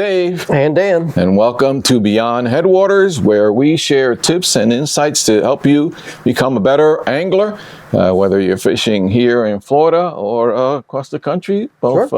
Dave. And Dan. And welcome to Beyond Headwaters, where we share tips and insights to help you become a better angler, whether you're fishing here in Florida or across the country, both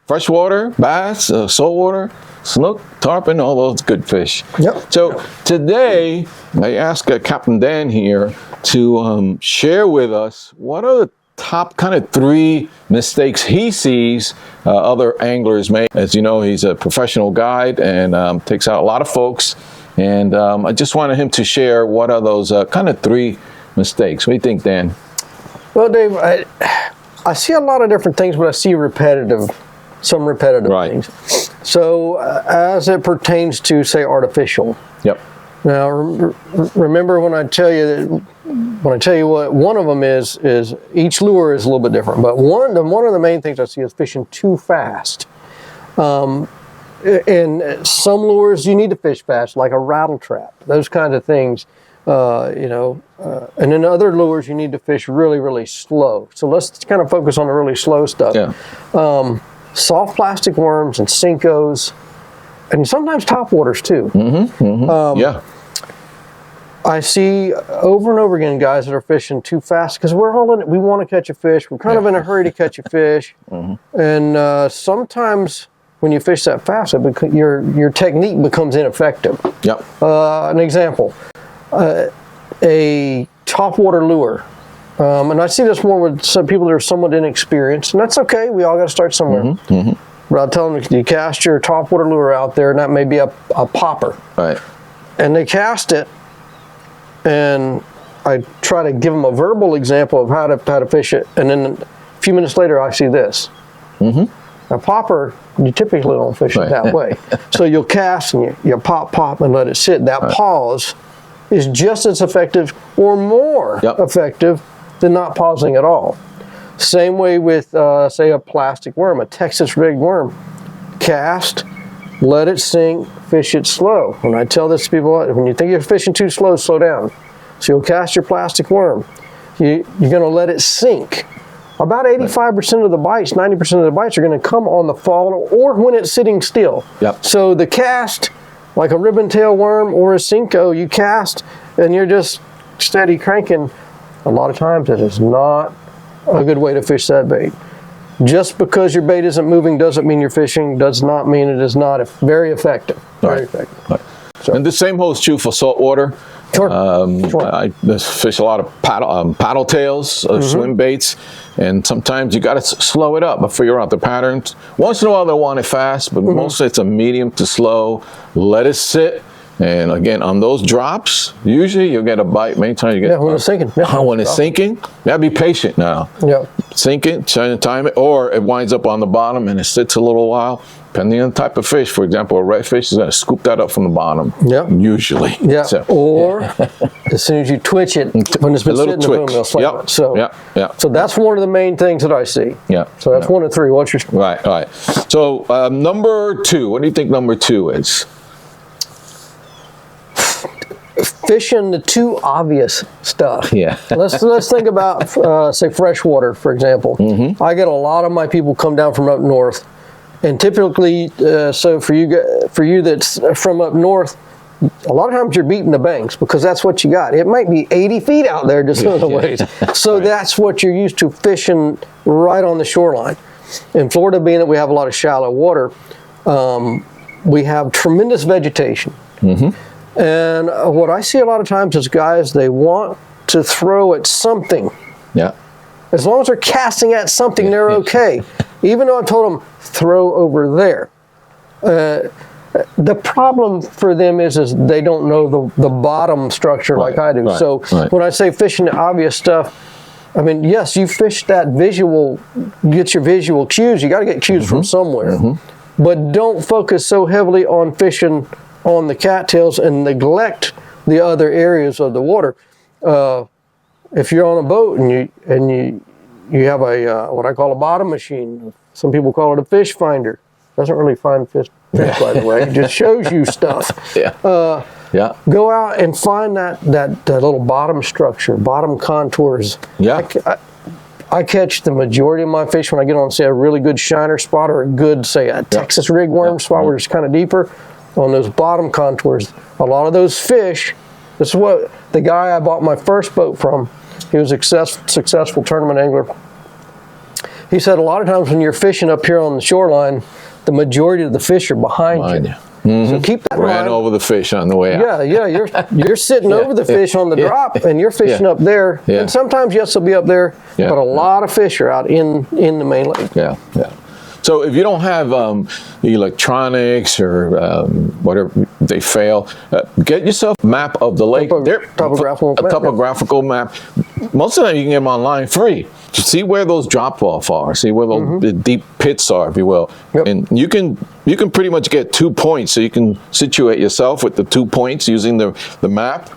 freshwater, bass, saltwater, snook, tarpon, all those good fish. Yep. So today, I asked Captain Dan here to share with us what are the top kind of 3 mistakes he sees other anglers make. As you know, he's a professional guide and takes out a lot of folks. And I just wanted him to share what are those kind of 3 mistakes. What do you think, Dan? Well, Dave, I see a lot of different things, but I see some repetitive things. So as it pertains to, say, artificial. Yep. Now, remember when I tell you what one of them is each lure is a little bit different. But one of the main things I see is fishing too fast. In some lures, you need to fish fast, like a rattle trap, those kinds of things. And in other lures, you need to fish really, really slow. So let's kind of focus on the really slow stuff. Yeah. Soft plastic worms and Senkos, and sometimes topwaters too. Yeah. I see over and over again guys that are fishing too fast because we're all in it. We want to catch a fish. We're kind of in a hurry to catch a fish. And sometimes when you fish that fast, your technique becomes ineffective. Yep. An example, a topwater lure. And I see this more with some people that are somewhat inexperienced, and that's okay. We all got to start somewhere. But I'll tell them, you cast your topwater lure out there, and that may be a popper. Right. And they cast it, and I try to give them a verbal example of how to fish it, and then a few minutes later, I see this. A popper, you typically don't fish it that way. So you'll cast, and you pop, and let it sit. That pause is just as effective or more effective than not pausing at all. Same way with, say, a plastic worm, a Texas rigged worm. Cast, let it sink, fish it slow. When I tell this to people, when you think you're fishing too slow, slow down. So you'll cast your plastic worm. You're going to let it sink. About 85% of the bites, 90% of the bites are going to come on the fall or when it's sitting still. So the cast, like a ribbon tail worm or a Senko, you cast and you're just steady cranking. A lot of times it is not a good way to fish that bait. Just because your bait isn't moving doesn't mean you're fishing, does not mean it is not very effective. Very effective. So. And the same holds true for saltwater. I fish a lot of paddle tails, swim baits, and sometimes you got to slow it up, but figure out the patterns. Once in a while they'll want it fast, but mostly it's a medium to slow. Let it sit. And again, on those drops, usually you'll get a bite. Many times you get when it's sinking. When it's sinking, you gotta be patient now. Sink it, try to time it, or it winds up on the bottom and it sits a little while. Depending on the type of fish, for example, a redfish is gonna scoop that up from the bottom. Usually. So, or as soon as you twitch it, when it's been sitting, boom, they'll slam it. So, so that's one of the main things that I see. So that's 1 of 3. What's your right. So number 2. What do you think number 2 is? Fishing the too obvious stuff. Let's think about say freshwater, for example. I get a lot of my people come down from up north, and typically, so for you that's from up north, a lot of times you're beating the banks because that's what you got. It might be 80 feet out there just other ways. So that's what you're used to fishing right on the shoreline. In Florida, being that we have a lot of shallow water, we have tremendous vegetation. And what I see a lot of times is guys, they want to throw at something. As long as they're casting at something, they're okay. Even though I told them, throw over there. The problem for them is they don't know the bottom structure like I do. So when I say fishing the obvious stuff, I mean, yes, you fish that visual, get your visual cues. You got to get cues from somewhere. But don't focus so heavily on fishing on the cattails and neglect the other areas of the water. If you're on a boat and you have a what I call a bottom machine, some people call it a fish finder. Doesn't really find fish by the way. It just shows you stuff. Go out and find that little bottom structure, bottom contours. I catch the majority of my fish when I get on, say, a really good shiner spot or a good, say, a Texas rigworm spot where it's kind of deeper. On those bottom contours, a lot of those fish, this is what the guy I bought my first boat from, he was a successful tournament angler. He said a lot of times when you're fishing up here on the shoreline, the majority of the fish are behind you. So keep that in mind. Ran over the fish on the way out. You're sitting over the fish on the drop, and you're fishing up there. And sometimes, yes, they'll be up there, but a lot of fish are out in the main lake. So if you don't have electronics or whatever, they fail, get yourself a map of the lake. Topographical map. Most of them you can get them online free. To see where those drop-off are, see where the deep pits are, if you will. And you can pretty much get 2 points, so you can situate yourself with the 2 points using the map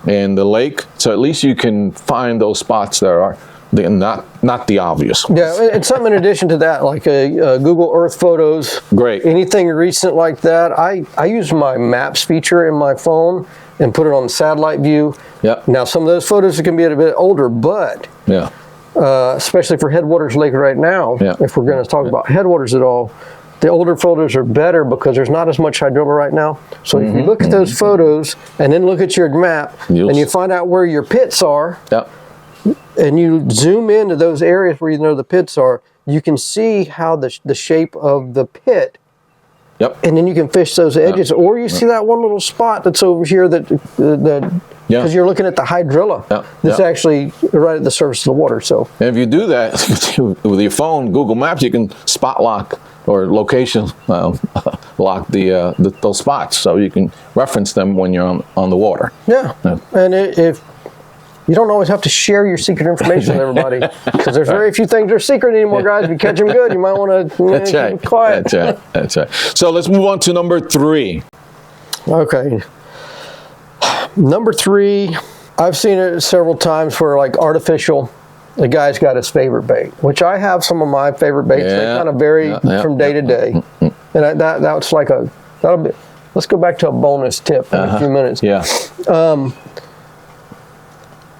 and the lake. So at least you can find those spots that are not the obvious ones. Yeah, and something in addition to that, like Google Earth photos. Great. Anything recent like that. I use my maps feature in my phone and put it on satellite view. Now, some of those photos can be a bit older, but especially for Headwaters Lake right now, if we're going to talk about Headwaters at all, the older photos are better because there's not as much hydrilla right now. So if you look at those photos and then look at your map and you find out where your pits are, and you zoom into those areas where you know the pits are, you can see how the shape of the pit. And then you can fish those edges, or you see that one little spot that's over here that because you're looking at the hydrilla that's actually right at the surface of the water. So, and if you do that with your phone, Google Maps, you can spot lock or location lock those spots, so you can reference them when you're on the water. And if you don't always have to share your secret information with everybody, because there's very few things that are secret anymore, guys. If you catch them good, you might want to keep them quiet. That's right. So let's move on to number 3. Okay. Number 3, I've seen it several times where, like, artificial, the guy's got his favorite bait, which I have some of my favorite baits. They kind of vary from day to day. And that's like let's go back to a bonus tip in a few minutes.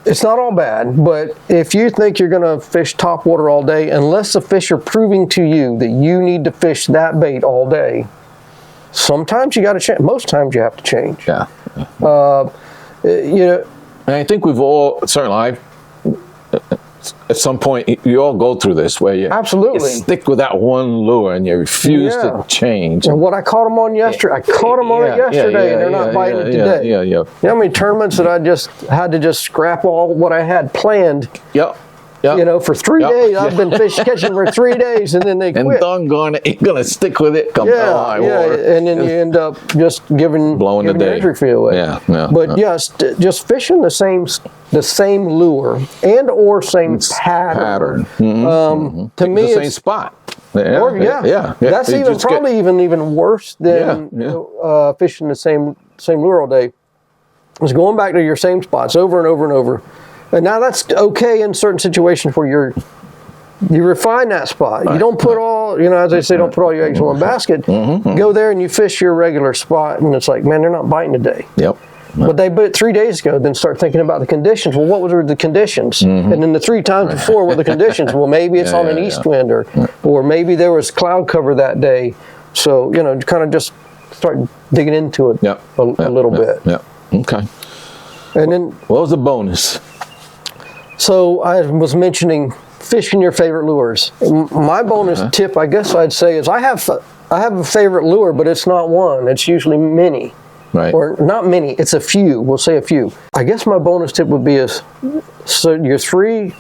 It's not all bad, but if you think you're going to fish top water all day, unless the fish are proving to you that you need to fish that bait all day, sometimes you got to change. Most times you have to change. And I think we've all, certainly at some point, you all go through this where you stick with that one lure and you refuse to change. And what I caught them on yesterday, and they're not biting it today. You know how many tournaments that I just had to just scrap all what I had planned? You know, for 3 days, I've been catching for 3 days, and then they quit. And doggone it, you're going to stick with it, come high water. And then you end up just giving the entry fee away. But just fishing the same lure and or same pattern. To me, the same spot. That's even worse than fishing the same lure all day. It's going back to your same spots over and over and over. And now that's okay in certain situations where you refine that spot. You don't put all, as they say, don't put all your eggs in one basket. Go there and you fish your regular spot, and it's like, man, they're not biting today. But they bit 3 days ago, then start thinking about the conditions. Well, what were the conditions? And then the 3 times before were the conditions. Well, maybe it's on an east wind, or maybe there was cloud cover that day. So, kind of just start digging into it a little bit. Okay. And then, what was the bonus? So I was mentioning fishing your favorite lures. My bonus tip, I guess I'd say, is I have a favorite lure, but it's not one. It's usually many. Or not many. It's a few. We'll say a few. I guess my bonus tip would be your 3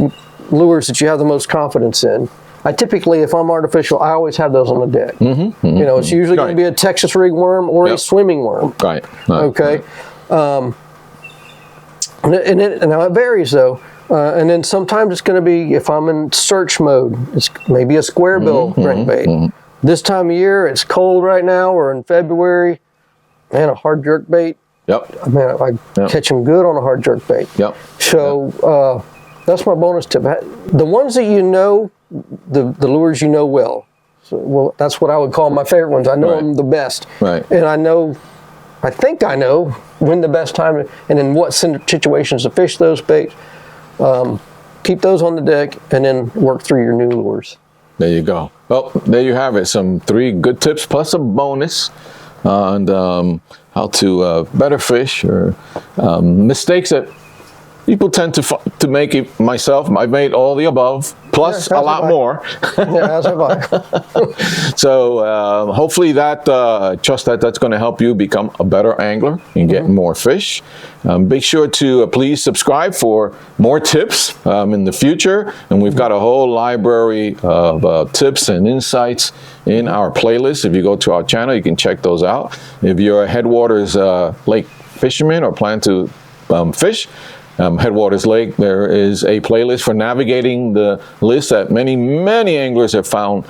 lures that you have the most confidence in. I typically, if I'm artificial, I always have those on the deck. It's usually going to be a Texas rigworm or a swimming worm. Okay. And now it varies though. And then sometimes it's going to be, if I'm in search mode, it's maybe a square bill crankbait. This time of year, it's cold right now. We're in February. Man, a hard jerk bait. Man, I catch them good on a hard jerk bait. So that's my bonus tip. The ones that the lures well. So, that's what I would call my favorite ones. I know them the best. And I think I know when the best time and in what situations to fish those baits. keep those on the deck, and then work through your new lures. There you go. Well, there you have it. Some 3 good tips plus a bonus on how to better fish, or mistakes that people tend to make. It myself, I've made all the above, plus a lot more. Yeah, as have I. So hopefully trust that's going to help you become a better angler and get more fish. Be sure to please subscribe for more tips in the future. And we've got a whole library of tips and insights in our playlist. If you go to our channel, you can check those out. If you're a Headwaters Lake fisherman or plan to fish, Headwaters Lake, there is a playlist for navigating the list that many anglers have found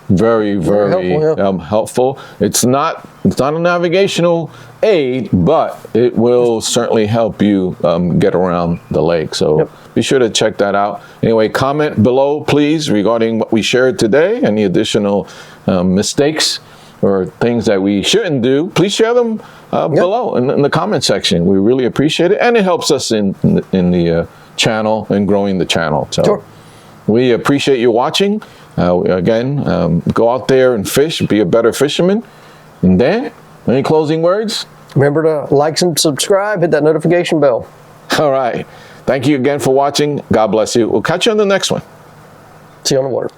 very helpful. It's not a navigational aid, but it will certainly help you get around the lake. So be sure to check that out. Anyway, comment below, please, regarding what we shared today. Any additional mistakes or things that we shouldn't do, please share them below in the comment section. We really appreciate it, and it helps us in the channel and growing the channel. So we appreciate you watching. Again, go out there and fish, be a better fisherman. And Dan, any closing words? Remember to like and subscribe, hit that notification bell. All right. Thank you again for watching. God bless you. We'll catch you on the next one. See you on the water.